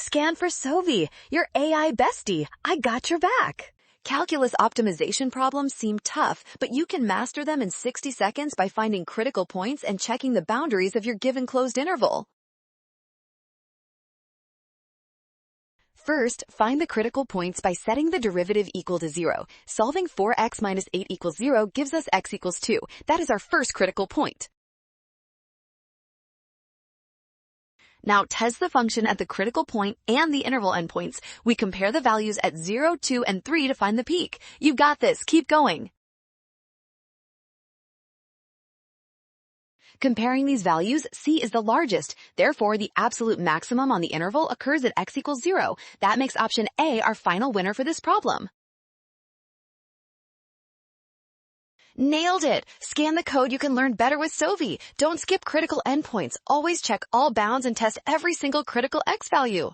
Scan for SOVI, your AI bestie. I got your back. Calculus optimization problems seem tough, but you can master them in 60 seconds by finding critical points and checking the boundaries of your given closed interval. First, find the critical points by setting the derivative equal to 0. Solving 4x minus 8 equals 0 gives us x equals 2. That is our first critical point. Now test the function at the critical point and the interval endpoints. We compare the values at 0, 2, and 3 to find the peak. You got this. Keep going. Comparing these values, c is the largest. Therefore, the absolute maximum on the interval occurs at x equals 0. That makes option A our final winner for this problem. Nailed it! Scan the code. You can learn better with SOVI. Don't skip critical endpoints. Always check all bounds and test every single critical x value.